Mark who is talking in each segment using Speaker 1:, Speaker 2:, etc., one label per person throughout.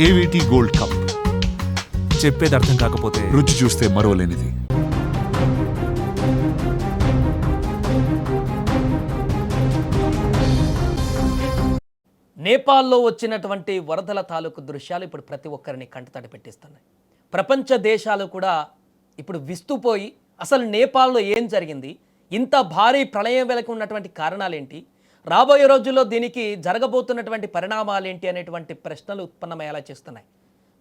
Speaker 1: ఏవిటీ gold cup.
Speaker 2: చెప్పేది అర్థం కాకపోతే
Speaker 1: రుచి చూస్తే మరోలేనిది.
Speaker 3: నేపాల్లో వచ్చినటువంటి వరదల తాలూకు దృశ్యాలు ఇప్పుడు ప్రతి ఒక్కరిని కంటతడి పెట్టిస్తున్నాయి. ప్రపంచ దేశాలు కూడా ఇప్పుడు విస్తుపోయి అసలు నేపాల్లో ఏం జరిగింది, ఇంత భారీ ప్రళయం వెనక ఉన్నటువంటి కారణాలేంటి, రాబోయే రోజుల్లో దీనికి జరగబోతున్నటువంటి పరిణామాలేంటి అనేటువంటి ప్రశ్నలు ఉత్పన్నమయ్యేలా చేస్తున్నాయి.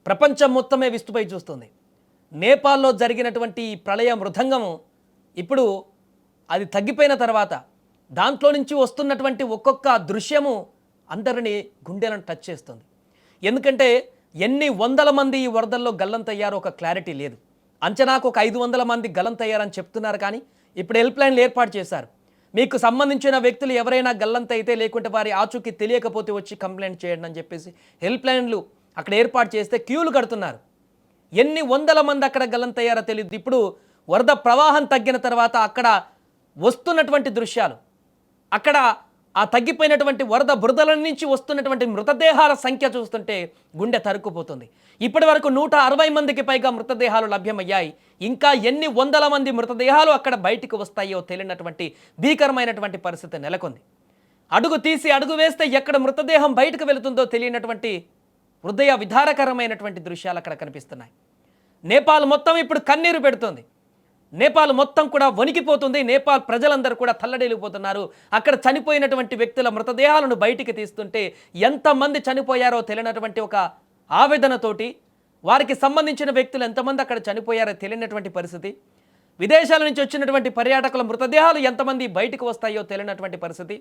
Speaker 3: ప్రపంచం మొత్తమే విస్తుపోయి చూస్తుంది. నేపాల్లో జరిగినటువంటి ఈ ప్రళయ మృదంగము ఇప్పుడు అది తగ్గిపోయిన తర్వాత దాంట్లో నుంచి వస్తున్నటువంటి ఒక్కొక్క దృశ్యము అందరినీ గుండెలను టచ్ చేస్తుంది. ఎందుకంటే ఎన్ని వందల మంది ఈ వరదల్లో గల్లంతయ్యారో ఒక క్లారిటీ లేదు. అంచనాకు ఒక 500 మంది గల్లంతయ్యారని చెప్తున్నారు. కానీ ఇప్పుడు హెల్ప్ లైన్లు ఏర్పాటు చేశారు. మీకు సంబంధించిన వ్యక్తులు ఎవరైనా గల్లంతైతే లేకుంటే వారి ఆచూకీ తెలియకపోతే వచ్చి కంప్లైంట్ చేయండి అని చెప్పేసి హెల్ప్ లైన్లు అక్కడ ఏర్పాటు చేస్తే క్యూలు కడుతున్నారు. ఎన్ని వందల మంది అక్కడ గల్లంతయ్యారో తెలియదు. ఇప్పుడు వరద ప్రవాహం తగ్గిన తర్వాత అక్కడ వస్తున్నటువంటి దృశ్యాలు, అక్కడ ఆ తగ్గిపోయినటువంటి వరద బురదల నుంచి వస్తున్నటువంటి మృతదేహాల సంఖ్య చూస్తుంటే గుండె తరుక్కుపోతుంది. ఇప్పటి వరకు 160 మందికి పైగా మృతదేహాలు లభ్యమయ్యాయి. ఇంకా ఎన్ని వందల మంది మృతదేహాలు అక్కడ బయటికి వస్తాయో తెలియనటువంటి భీకరమైనటువంటి పరిస్థితి నెలకొంది. అడుగు తీసి అడుగు వేస్తే ఎక్కడ మృతదేహం బయటకు వెళుతుందో తెలియనటువంటి హృదయ విదారకరమైనటువంటి దృశ్యాలు అక్కడ కనిపిస్తున్నాయి. నేపాల్ మొత్తం ఇప్పుడు కన్నీరు పెడుతుంది. నేపాల్ మొత్తం కూడా వణికిపోతుంది. నేపాల్ ప్రజలందరూ కూడా తల్లడిల్లిపోతున్నారు. అక్కడ చనిపోయినటువంటి వ్యక్తుల మృతదేహాలను బయటికి తీస్తుంటే ఎంతమంది చనిపోయారో తెలియనటువంటి ఒక ఆవేదనతోటి, వారికి సంబంధించిన వ్యక్తులు ఎంతమంది అక్కడ చనిపోయారో తెలియనటువంటి పరిస్థితి, విదేశాల నుంచి వచ్చినటువంటి పర్యాటకుల మృతదేహాలు ఎంతమంది బయటకు వస్తాయో తెలియనటువంటి పరిస్థితి.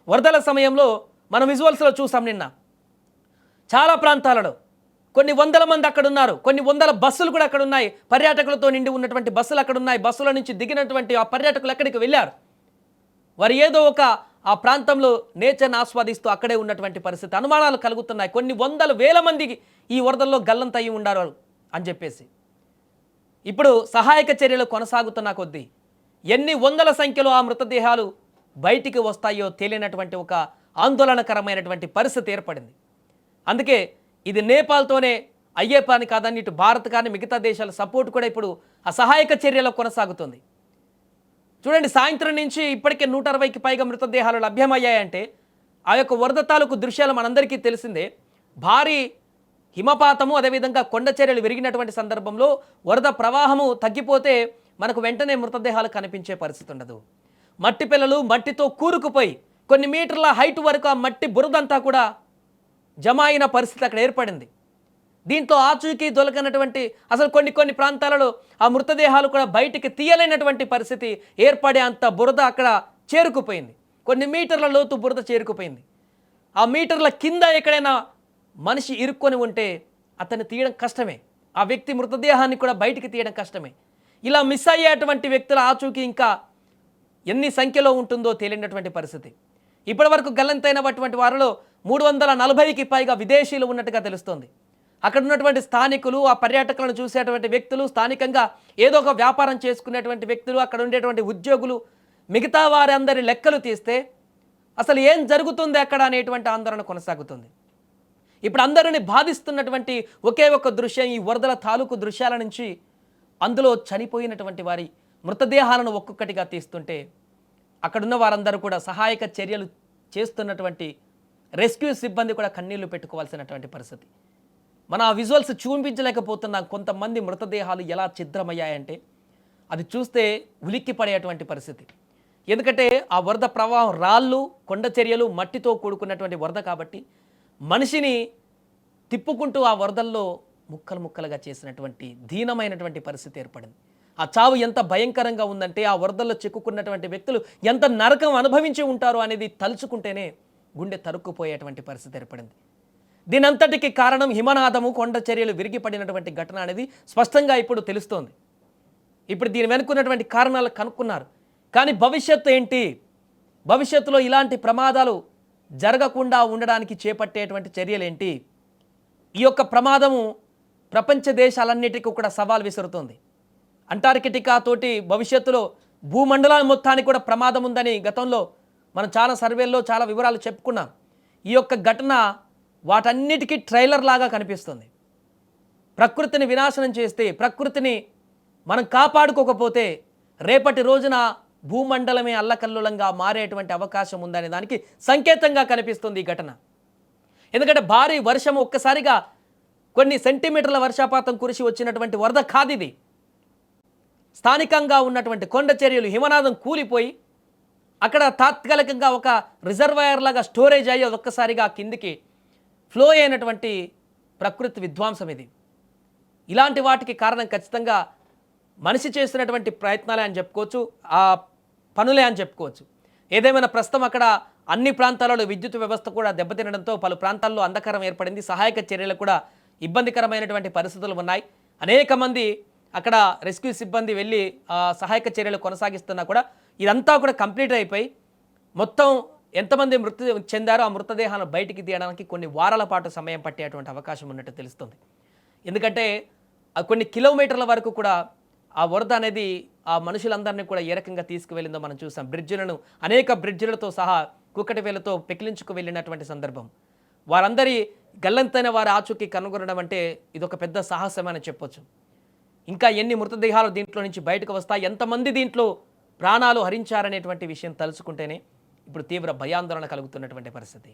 Speaker 3: వరదల సమయంలో మనం విజువల్స్లో చూసాం. నిన్న చాలా ప్రాంతాలలో కొన్ని వందల మంది అక్కడ ఉన్నారు. కొన్ని వందల బస్సులు కూడా అక్కడ ఉన్నాయి. పర్యాటకులతో నిండి ఉన్నటువంటి బస్సులు అక్కడ ఉన్నాయి. బస్సుల నుంచి దిగినటువంటి ఆ పర్యాటకులు ఎక్కడికి వెళ్ళారు? వారు ఏదో ఒక ఆ ప్రాంతంలో నేచర్ని ఆస్వాదిస్తూ అక్కడే ఉన్నటువంటి పరిస్థితి. అనుమానాలు కలుగుతున్నాయి. కొన్ని వందల వేల మందికి ఈ వరదల్లో గల్లంతయ్యి ఉండారు అని చెప్పేసి ఇప్పుడు సహాయక చర్యలు కొనసాగుతున్న కొద్దీ ఎన్ని వందల సంఖ్యలో ఆ మృతదేహాలు బయటికి వస్తాయో తెలియనటువంటి ఒక ఆందోళనకరమైనటువంటి పరిస్థితి ఏర్పడింది. అందుకే ఇది నేపాల్తోనే అయ్యే పని కాదని ఇటు భారత్ కానీ మిగతా దేశాల సపోర్ట్ కూడా ఇప్పుడు ఆ సహాయక చర్యలో కొనసాగుతుంది. చూడండి, సాయంత్రం నుంచి ఇప్పటికే 160కి పైగా మృతదేహాలు లభ్యమయ్యాయంటే ఆ యొక్క వరద తాలూకు దృశ్యాలు మనందరికీ తెలిసిందే. భారీ హిమపాతము, అదేవిధంగా కొండ చర్యలు విరిగినటువంటి సందర్భంలో వరద ప్రవాహము తగ్గిపోతే మనకు వెంటనే మృతదేహాలు కనిపించే పరిస్థితి ఉండదు. మట్టి పిల్లలు మట్టితో కూరుకుపోయి కొన్ని మీటర్ల హైట్ వరకు ఆ మట్టి బురదంతా కూడా జమ అయిన పరిస్థితి అక్కడ ఏర్పడింది. దీంట్లో ఆచూకీ దొలకనటువంటి అసలు కొన్ని ప్రాంతాలలో ఆ మృతదేహాలు కూడా బయటికి తీయలేనటువంటి పరిస్థితి ఏర్పడే అంత బురద అక్కడ చేరుకుపోయింది. కొన్ని మీటర్ల లోతు బురద చేరుకుపోయింది. ఆ మీటర్ల కింద ఎక్కడైనా మనిషి ఇరుక్కొని ఉంటే అతన్ని తీయడం కష్టమే. ఆ వ్యక్తి మృతదేహాన్ని కూడా బయటికి తీయడం కష్టమే. ఇలా మిస్ అయ్యేటువంటి వ్యక్తుల ఆచూకీ ఇంకా ఎన్ని సంఖ్యలో ఉంటుందో తెలియనటువంటి పరిస్థితి. ఇప్పటి వరకు గల్లంతైనటువంటి వారిలో 340కి పైగా విదేశీయులు ఉన్నట్టుగా తెలుస్తోంది. అక్కడ ఉన్నటువంటి స్థానికులు, ఆ పర్యాటకులను చూసేటువంటి వ్యక్తులు, స్థానికంగా ఏదో ఒక వ్యాపారం చేసుకునేటువంటి వ్యక్తులు, అక్కడ ఉండేటువంటి ఉద్యోగులు, మిగతా వారందరి లెక్కలు తీస్తే అసలు ఏం జరుగుతుంది అక్కడ అనేటువంటి ఆందోళన కొనసాగుతుంది. ఇప్పుడు అందరిని బాధిస్తున్నటువంటి ఒకే ఒక దృశ్యం ఈ వరదల తాలూకు దృశ్యాల నుంచి అందులో చనిపోయినటువంటి వారి మృతదేహాలను ఒక్కొక్కటిగా తీస్తుంటే అక్కడున్న వారందరూ కూడా సహాయక చర్యలు చేస్తున్నటువంటి రెస్క్యూ సిబ్బంది కూడా కన్నీళ్లు పెట్టుకోవాల్సినటువంటి పరిస్థితి. మన ఆ విజువల్స్ చూపించలేకపోతున్నాం. కొంతమంది మృతదేహాలు ఎలా ఛిద్రమయ్యాయంటే అది చూస్తే ఉలిక్కి పడేటువంటి పరిస్థితి. ఎందుకంటే ఆ వరద ప్రవాహం రాళ్ళు, కొండ చర్యలు, మట్టితో కూడుకున్నటువంటి వరద కాబట్టి మనిషిని తిప్పుకుంటూ ఆ వరదల్లో ముక్కలు ముక్కలుగా చేసినటువంటి దీనమైనటువంటి పరిస్థితి ఏర్పడింది. ఆ చావు ఎంత భయంకరంగా ఉందంటే ఆ వరదల్లో చిక్కుకున్నటువంటి వ్యక్తులు ఎంత నరకం అనుభవించి ఉంటారో అనేది తలుచుకుంటేనే గుండె తరుక్కుపోయేటువంటి పరిస్థితి ఏర్పడింది. దీనంతటికి కారణం హిమనాదము, కొండ చర్యలు విరిగిపడినటువంటి ఘటన అనేది స్పష్టంగా ఇప్పుడు తెలుస్తోంది. ఇప్పుడు దీని వెనుకున్నటువంటి కారణాలు కనుక్కున్నారు. కానీ భవిష్యత్తు ఏంటి? భవిష్యత్తులో ఇలాంటి ప్రమాదాలు జరగకుండా ఉండడానికి చేపట్టేటువంటి చర్యలేంటి? ఈ యొక్క ప్రమాదము ప్రపంచ దేశాలన్నిటికీ కూడా సవాల్ విసురుతోంది. అంటార్కిటికా తోటి భవిష్యత్తులో భూమండలాల మొత్తానికి కూడా ప్రమాదం ఉందని గతంలో మనం చాలా సర్వేల్లో చాలా వివరాలు చెప్పుకున్నాం. ఈ యొక్క ఘటన వాటన్నిటికీ ట్రైలర్ లాగా కనిపిస్తుంది. ప్రకృతిని వినాశనం చేస్తే, ప్రకృతిని మనం కాపాడుకోకపోతే రేపటి రోజున భూమండలమే అల్లకల్లోలంగా మారేటువంటి అవకాశం ఉందనే దానికి సంకేతంగా కనిపిస్తుంది ఈ ఘటన. ఎందుకంటే భారీ వర్షం ఒక్కసారిగా కొన్ని సెంటీమీటర్ల వర్షపాతం కురిసి వచ్చినటువంటి వరద కాదిది. స్థానికంగా ఉన్నటువంటి కొండ చర్యలు హిమనాదం కూలిపోయి అక్కడ తాత్కాలికంగా ఒక రిజర్వాయర్ లాగా స్టోరేజ్ అయ్యి ఒక్కసారిగా కిందికి ఫ్లో అయినటువంటి ప్రకృతి విధ్వంసం ఇది. ఇలాంటి వాటికి కారణం ఖచ్చితంగా మనిషి చేస్తున్నటువంటి ప్రయత్నాలే అని చెప్పుకోవచ్చు, ఆ పనులే అని చెప్పుకోవచ్చు. ఏదేమైనా ప్రస్తుతం అక్కడ అన్ని ప్రాంతాలలో విద్యుత్ వ్యవస్థ కూడా దెబ్బతినడంతో పలు ప్రాంతాల్లో అంధకారం ఏర్పడింది. సహాయక చర్యలు కూడా ఇబ్బందికరమైనటువంటి పరిస్థితులు ఉన్నాయి. అనేక మంది అక్కడ రెస్క్యూ సిబ్బంది వెళ్ళి సహాయక చర్యలు కొనసాగిస్తున్నా కూడా ఇదంతా కూడా కంప్లీట్ అయిపోయి మొత్తం ఎంతమంది మృతి చెందారో ఆ మృతదేహాలను బయటికి తీయడానికి కొన్ని వారాల పాటు సమయం పట్టేటువంటి అవకాశం ఉన్నట్టు తెలుస్తుంది. ఎందుకంటే కొన్ని కిలోమీటర్ల వరకు కూడా ఆ వరద అనేది ఆ మనుషులందరినీ కూడా ఏ రకంగా తీసుకువెళ్ళిందో మనం చూసాం. బ్రిడ్జిలను అనేక బ్రిడ్జిలతో సహా కుక్కటి వేలతో పెకిలించుకు వెళ్ళినటువంటి సందర్భం. వారందరి గల్లంతైన వారి ఆచూకీ కనుగొనడం అంటే ఇదొక పెద్ద సాహసమని చెప్పొచ్చు. ఇంకా ఎన్ని మృతదేహాలు దీంట్లో నుంచి బయటకు వస్తాయి, ఎంతమంది దీంట్లో ప్రాణాలు హరించారనేటువంటి విషయం తలుచుకుంటేనే ఇప్పుడు తీవ్ర భయాందోళన కలుగుతున్నటువంటి పరిస్థితి.